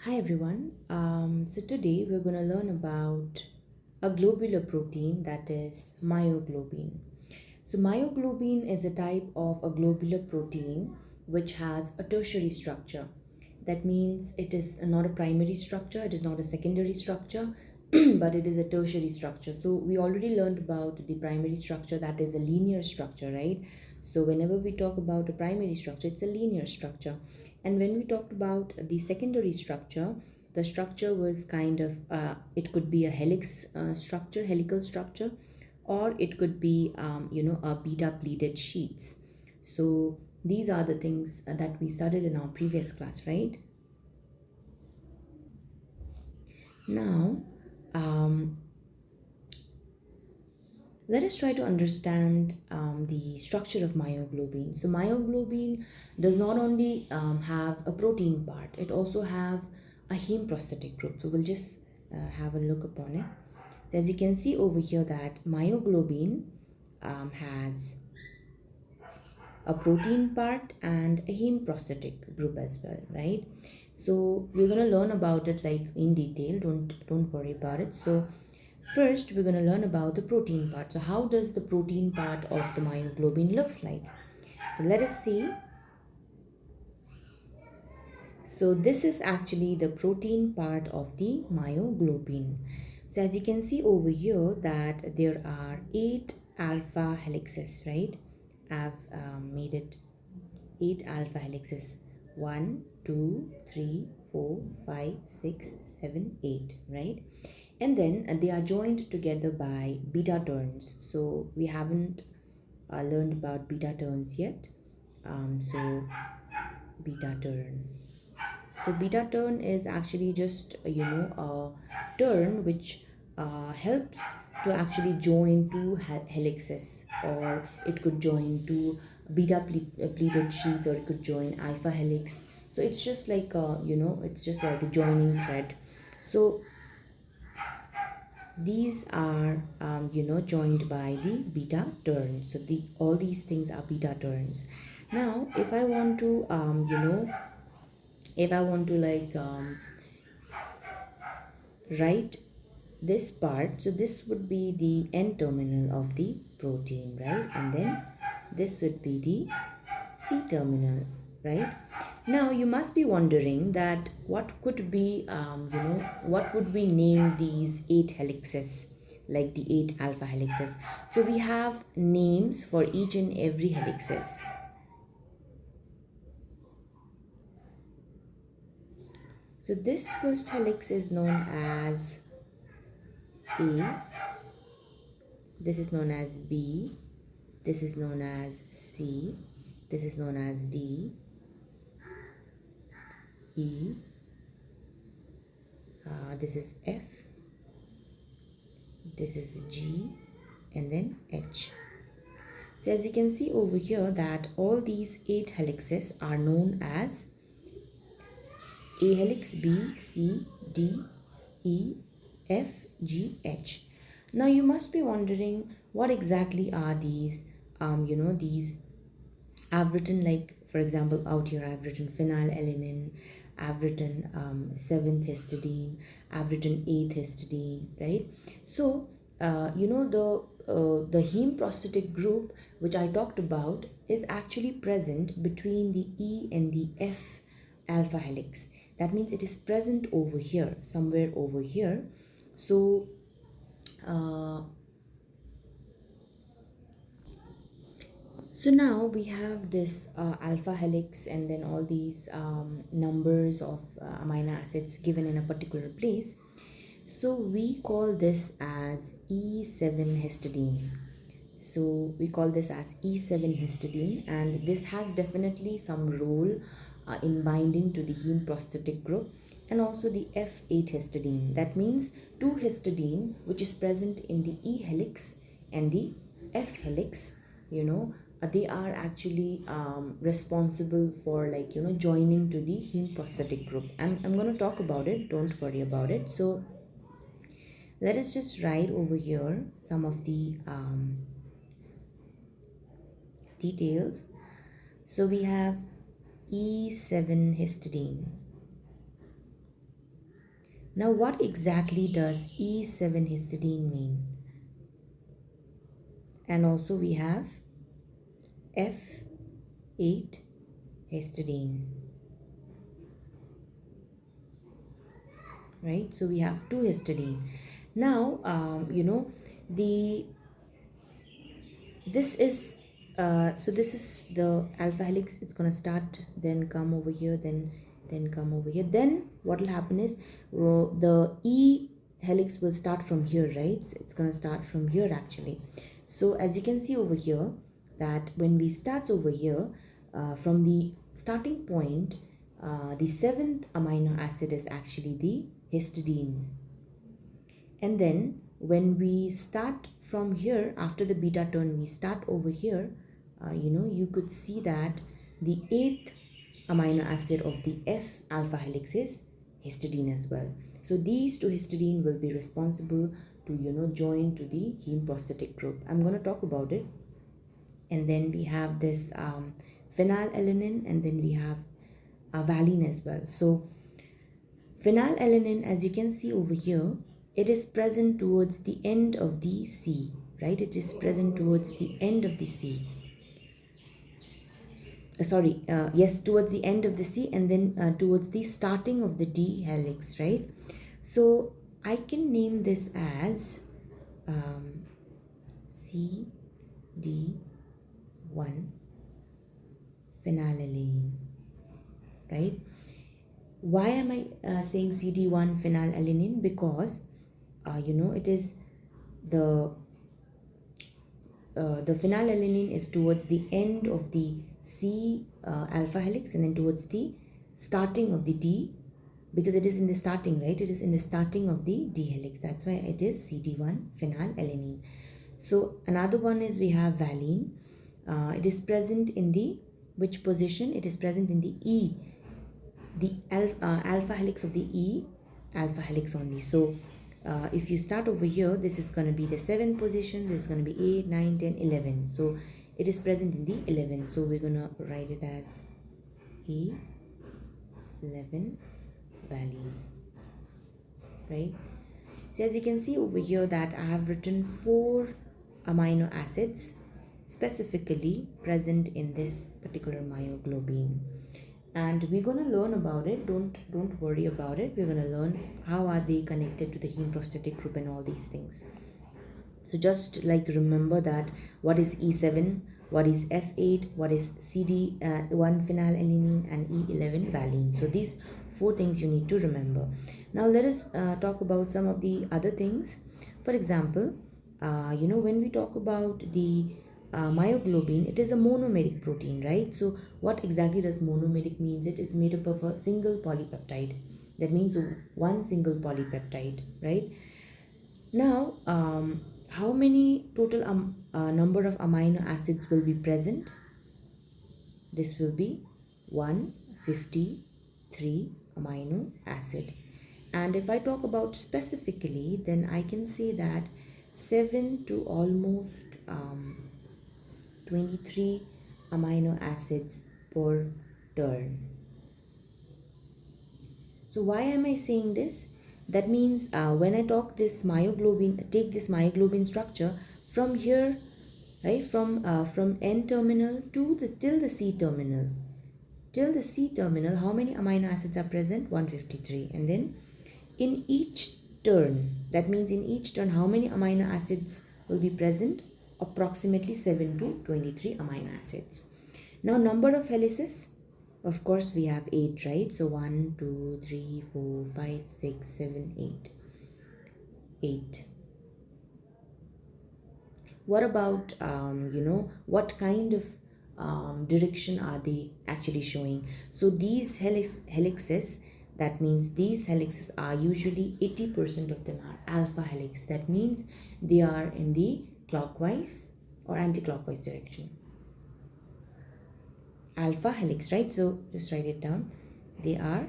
Hi everyone. So today we're going to learn about a globular protein that is myoglobin. So myoglobin is a type of a globular protein which has a tertiary structure. That means it is not a primary structure, it is not a secondary structure, but it is a tertiary structure. So we already learned about the primary structure, that is a linear structure, right? So whenever we talk about a primary structure, it's a linear structure. And when we talked about the secondary structure, the structure was kind of, it could be a helical structure, or it could be, a beta pleated sheets. So these are the things that we studied in our previous class, right? Now, um, let us try to understand the structure of myoglobin. So myoglobin does not only have a protein part, it also have a heme prosthetic group. So we'll just have a look upon it. So as you can see over here that myoglobin has a protein part and a heme prosthetic group as well, right? So we're going to learn about it like in detail. Don't worry about it. So first we're going to learn about the protein part. So how does the protein part of the myoglobin looks like? So let us see. So this is actually the protein part of the myoglobin. So as you can see over here that there are 8 alpha helices, right? I've made it 8 alpha helices. 1, 2, 3, 4, 5, 6, 7, 8, right? And then they are joined together by beta turns. So we haven't learned about beta turns yet. So beta turn. So beta turn is actually just a turn which helps to actually join two helices, or it could join two pleated sheets, or it could join alpha helix. So it's just like it's just like a joining thread. So these are joined by the beta turns. So the all these things are beta turns. Now if I want to if I want to write this part, so this would be the N terminal of the protein, right? And then this would be the C terminal, right? Now you must be wondering that what could be what would we name these 8 helices, like the 8 alpha helices? So we have names for each and every helices. So this first helix is known as A, this is known as B, this is known as C, this is known as D, E, this is F, this is G, and then H. So as you can see over here that all these 8 helices are known as A helix, B, C, D, E, F, G, H. Now you must be wondering what exactly are these these. I've written, like for example out here I've written phenylalanine, I've written 7th histidine, I've written 8th histidine, right? So the heme prosthetic group which I talked about is actually present between the E and the F alpha helix. That means it is present over here, somewhere over here. So so now we have this alpha helix, and then all these numbers of amino acids given in a particular place. So we call this as E7 histidine. So we call this as E7 histidine, and this has definitely some role in binding to the heme prosthetic group, and also the F8 histidine. That means 2 histidine which is present in the E helix and the F helix, they are actually responsible for joining to the heme prosthetic group. I'm going to talk about it, don't worry about it. So let us just write over here some of the details. So we have E7 histidine. Now, what exactly does E7 histidine mean? And also we have F8 histidine, right? So we have two histidine. Now, the this is so this is the alpha helix. It's gonna start, then come over here, then come over here. Then what will happen is the E helix will start from here, right? It's gonna start from here actually. So as you can see over here, that when we start over here, from the starting point, the seventh amino acid is actually the histidine. And then when we start from here, after the beta turn, we start over here, you could see that the eighth amino acid of the F alpha helix is histidine as well. So these two histidine will be responsible to join to the heme prosthetic group. I'm going to talk about it. And then we have this phenylalanine, and then we have valine as well. So phenylalanine, as you can see over here, it is present towards the end of the C, right? It is present towards the end of the C. Yes, towards the end of the C, and then towards the starting of the D helix, right? So I can name this as CD1 phenylalanine, right? Why am I saying CD1 phenylalanine? Because it is the phenylalanine is towards the end of the C alpha helix, and then towards the starting of the D, because it is in the starting, right? It is in the starting of the D helix. That's why it is CD1 phenylalanine. So another one is we have valine. It is present in the which position? It is present in the E, the alpha helix of the E alpha helix only. So if you start over here, this is going to be the 7th position, this is going to be 8, 9, 10, 11. So it is present in the 11. So we're going to write it as E11 valine, right? So as you can see over here that I have written 4 amino acids specifically present in this particular myoglobin. And we're going to learn about it. Don't worry about it. We're going to learn how are they connected to the heme prosthetic group and all these things. So just like remember that what is E7, what is F8, what is CD1 phenylalanine, and E11 valine. So these 4 things you need to remember. Now let us talk about some of the other things. For example, when we talk about the myoglobin, it is a monomeric protein, right? So what exactly does monomeric means? It is made up of a single polypeptide. That means one single polypeptide, right? Now how many total number of amino acids will be present? This will be 153 amino acid. And if I talk about specifically, then I can say that 7 to almost 23 amino acids per turn. So why am I saying this? That means when I talk this myoglobin, take this myoglobin structure from here, right, from N terminal to till the C terminal. Till the C terminal, how many amino acids are present? 153. And then in each turn, that means in each turn, how many amino acids will be present? Approximately 7 to 23 amino acids. Now number of helices, of course we have 8, right? So 1, 2, 3, 4, 5, 6, 7, 8. 8. What about what kind of direction are they actually showing? So these helices, that means these helices are usually 80% of them are alpha helix. That means they are in the clockwise or anti-clockwise direction. Alpha helix, right? So just write it down. They are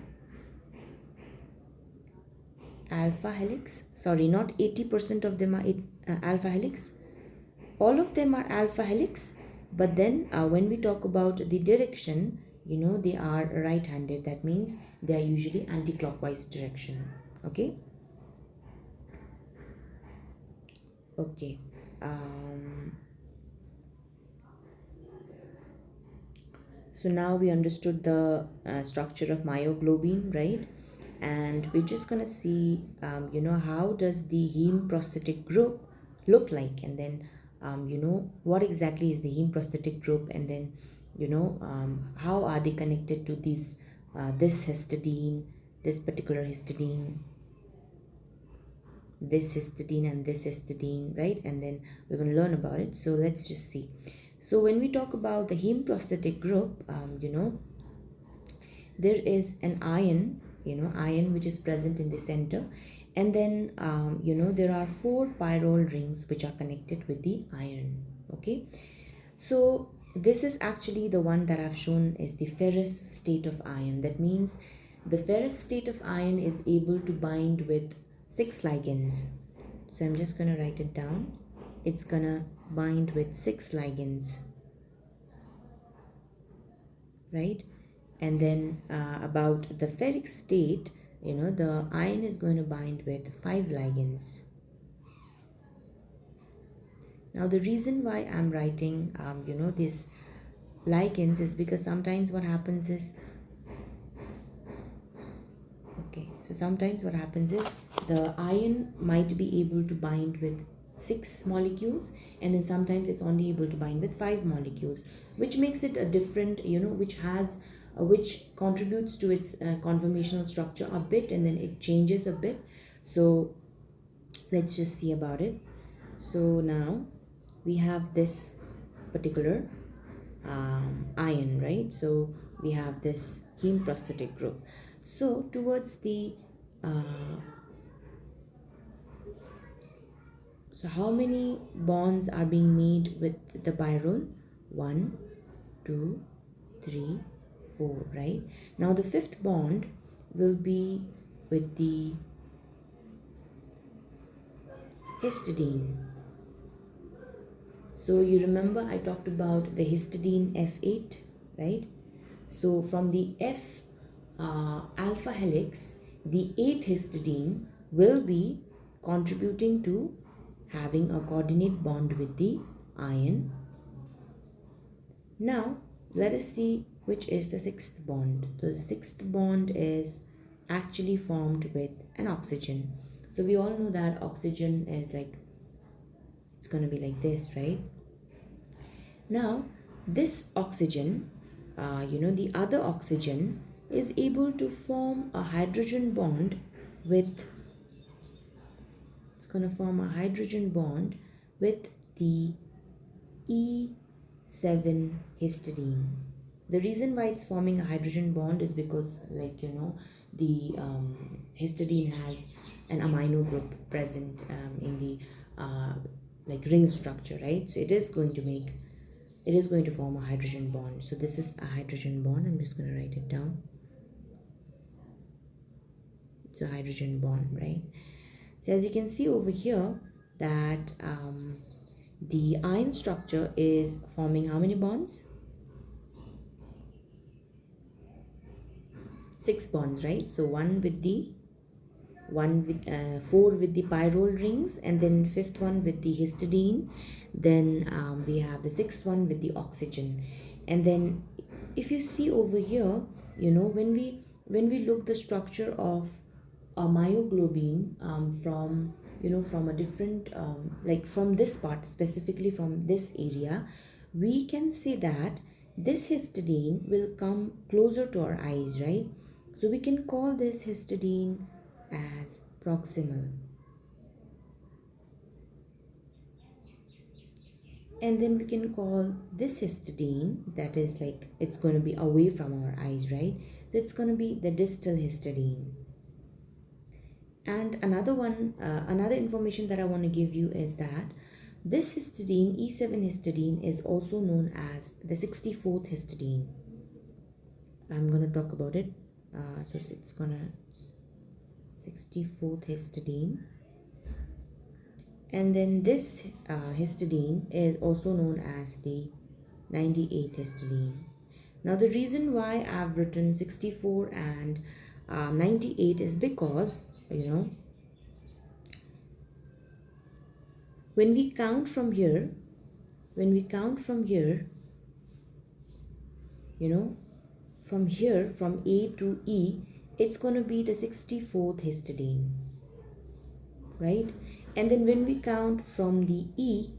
alpha helix. Sorry, not 80% of them are alpha helix. All of them are alpha helix, but then when we talk about the direction, they are right-handed. That means they are usually anti-clockwise direction. Okay. Okay. um, so now we understood the structure of myoglobin, right? And we're just gonna see how does the heme prosthetic group look like, and then what exactly is the heme prosthetic group, and then how are they connected to these this histidine, this particular histidine, this histidine, and this histidine, right? And then we're going to learn about it. So let's just see. So when we talk about the heme prosthetic group, there is an iron, iron which is present in the center, and then there are four pyrrole rings which are connected with the iron. Okay, so this is actually the one that I've shown is the ferrous state of iron. That means the ferrous state of iron is able to bind with 6 ligands. So I'm just going to write it down. It's going to bind with 6 ligands, right? And then about the ferric state, the iron is going to bind with 5 ligands. Now the reason why I'm writing these ligands is because sometimes what happens is, so sometimes what happens is the iron might be able to bind with 6 molecules, and then sometimes it's only able to bind with 5 molecules, which makes it a different, which contributes to its conformational structure a bit, and then it changes a bit. So let's just see about it. So now we have this particular iron, right? So we have this heme prosthetic group. So towards the so how many bonds are being made with the pyrrole? 1, 2, 3, 4, right? Now the 5th bond will be with the histidine. So you remember I talked about the histidine F8, right? So from the F alpha helix, the 8th histidine will be contributing to having a coordinate bond with the iron. Now let us see which is the 6th bond. The 6th bond is actually formed with an oxygen. So we all know that oxygen is like, it's going to be like this, right? Now this oxygen, the other oxygen is able to form a hydrogen bond with, it's going to form a hydrogen bond with the E7 histidine. The reason why it's forming a hydrogen bond is because, the histidine has an amino group present in the ring structure, right? So it is going to form a hydrogen bond. So this is a hydrogen bond. I'm just going to write it down. It's a hydrogen bond, right? So as you can see over here that the iron structure is forming how many bonds? 6 bonds, right? So 4 with the pyrrole rings, and then 5th one with the histidine. Then we have the 6th one with the oxygen. And then if you see over here, when we look the structure of a myoglobin from a different from this part, specifically from this area, we can say that this histidine will come closer to our eyes, right? So we can call this histidine as proximal. And then we can call this histidine, that is like, it's going to be away from our eyes, right? So it's going to be the distal histidine. And another information that I want to give you is that this histidine, E7 histidine, is also known as the 64th histidine. I'm going to talk about it. So it's going to 64th histidine. And then this histidine is also known as the 98th histidine. Now the reason why I've written 64 and 98 is because you know, when we count from here, when we count from here, you know, from here, from A to E, it's going to be the 64th histidine, right? And then when we count from the E,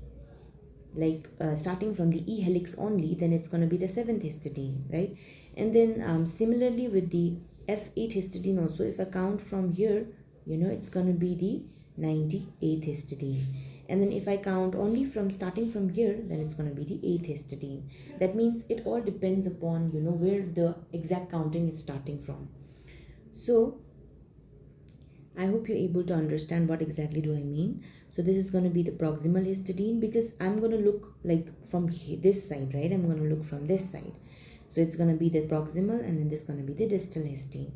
like starting from the E helix only, then it's going to be the 7th histidine, right? And then similarly with the F8 histidine also, if I count from here, you know, it's going to be the 98th histidine. And then if I count only from starting from here, then it's going to be the 8th histidine. That means it all depends upon, you know, where the exact counting is starting from. So I hope you're able to understand what exactly do I mean. So this is going to be the proximal histidine, because I'm going to look like from this side, right? I'm going to look from this side. So it's going to be the proximal, and then this is going to be the distal histine.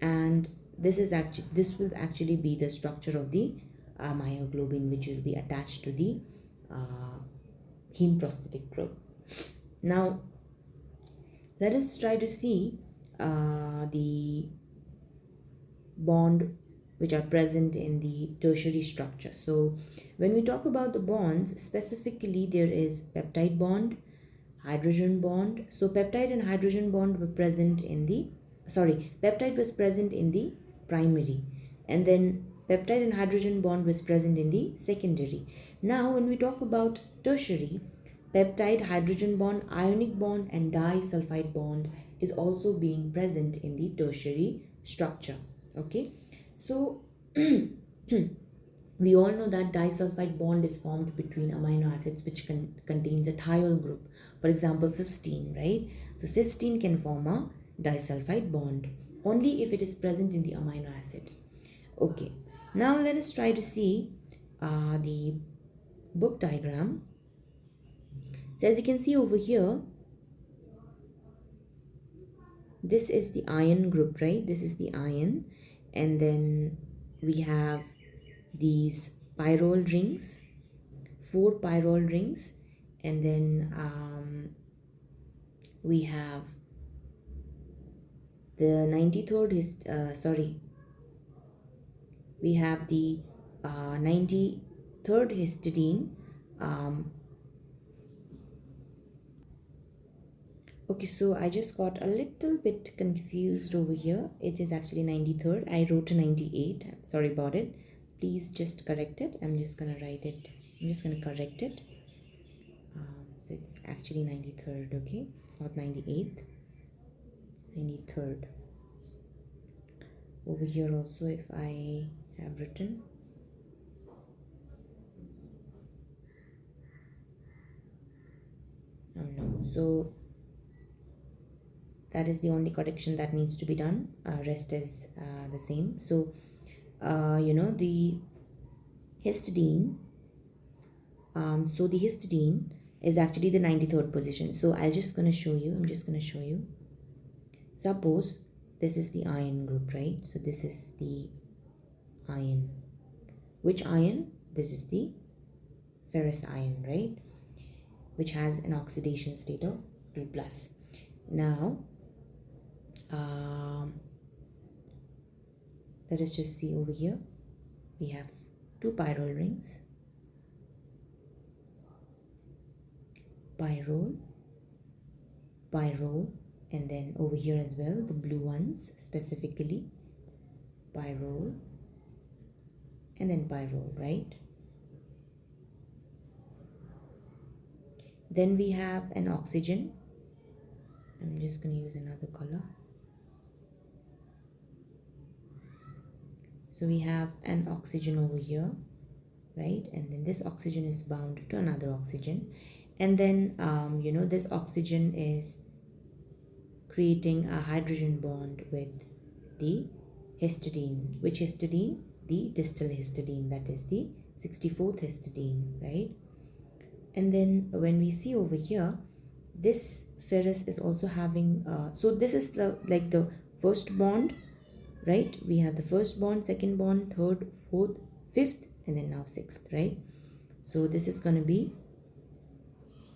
And this will actually be the structure of the myoglobin, which will be attached to the heme prosthetic group. Now let us try to see the bond which are present in the tertiary structure. So when we talk about the bonds, specifically there is peptide bond, hydrogen bond. So peptide and hydrogen bond were present in the, peptide was present in the primary, and then peptide and hydrogen bond was present in the secondary. Now when we talk about tertiary, peptide, hydrogen bond, ionic bond and disulfide bond is also being present in the tertiary structure. Okay, so we all know that disulfide bond is formed between amino acids which contains a thiol group. For example, cysteine, right? So cysteine can form a disulfide bond only if it is present in the amino acid. Okay, now let us try to see the book diagram. So as you can see over here, this is the iron group, right? This is the iron, and then we have these pyrrole rings, 4 pyrrole rings, and then we have the 93rd we have the 93rd histidine. Okay, so I just got a little bit confused over here. It is actually 93rd. I wrote 98. Sorry about it. Please just correct it. I'm just gonna write it. I'm just gonna correct it. So it's actually 93rd. Okay, it's not 98th. It's 93rd. Over here also, if I have written, oh no. So that is the only correction that needs to be done. Rest is the same. So you know, the histidine, so the histidine is actually the 93rd position. So I'm just going to show you. Suppose this is the iron group, right? So this is the iron. Which iron? This is the ferrous iron, right? Which has an oxidation state of 2+. Now let us just see over here. We have 2 pyrrole rings, pyrrole, and then over here as well, the blue ones specifically, pyrrole, and then pyrrole, right? Then we have an oxygen. I'm just going to use another color. So we have an oxygen over here, right? And then this oxygen is bound to another oxygen. And then, you know, this oxygen is creating a hydrogen bond with the histidine. Which histidine? The distal histidine, that is the 64th histidine, right? And then when we see over here, this ferrous is also having, so this is like the first bond, right? We have the first bond, second bond, third, fourth, fifth, and then now sixth, right? So this is going to be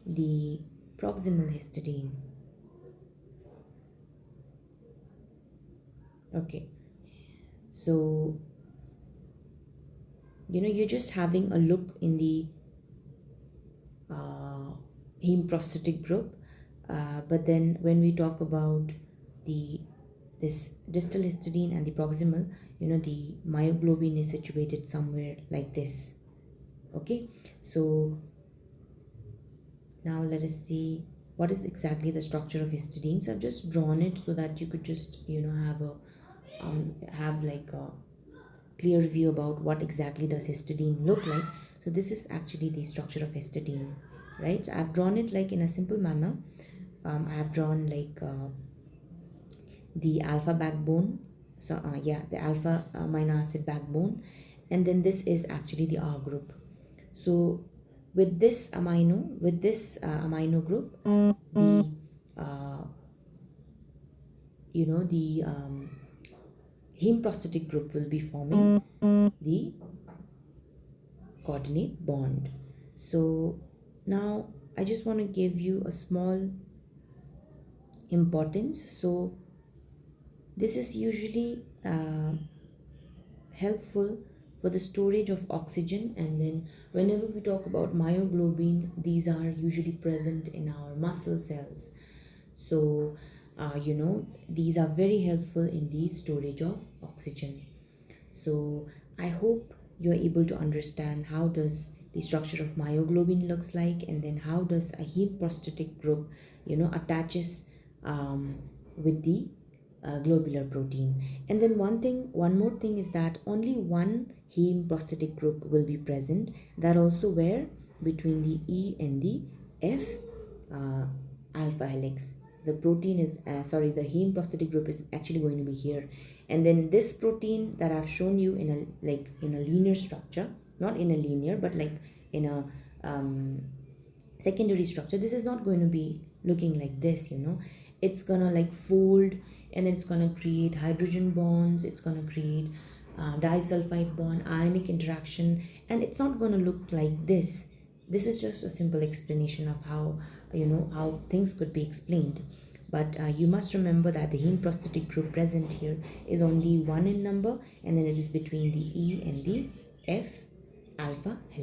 the proximal histidine. Okay, so you're just having a look in the heme prosthetic group, but then when we talk about the this distal histidine and the proximal, the myoglobin is situated somewhere like this. Okay, so now let us see what is exactly the structure of histidine. So I've just drawn it so that you could just have like a clear view about what exactly does histidine look like. So this is actually the structure of histidine, right? So I've drawn it like in a simple manner. I have drawn like the alpha backbone. So yeah, the alpha amino acid backbone, and then this is actually the R group. So with this amino group, the uh, the heme prosthetic group will be forming the coordinate bond. So now I just want to give you a small importance. So this is usually helpful for the storage of oxygen, and then whenever we talk about myoglobin, these are usually present in our muscle cells. So these are very helpful in the storage of oxygen. So I hope you're able to understand how does the structure of myoglobin looks like, and then how does a heme prosthetic group attaches with the globular protein. And then one more thing is that only one heme prosthetic group will be present, that also where between the E and the F uh, alpha helix. The protein is the heme prosthetic group is actually going to be here, and then this protein that I've shown you in a linear structure, not in a linear but like in a secondary structure, this is not going to be looking like this. It's gonna like fold, and then it's gonna create hydrogen bonds, it's gonna create disulfide bond, ionic interaction, and it's not gonna look like this. This is just a simple explanation of how things could be explained. But you must remember that the heme prosthetic group present here is only one in number, and then it is between the E and the F alpha helix.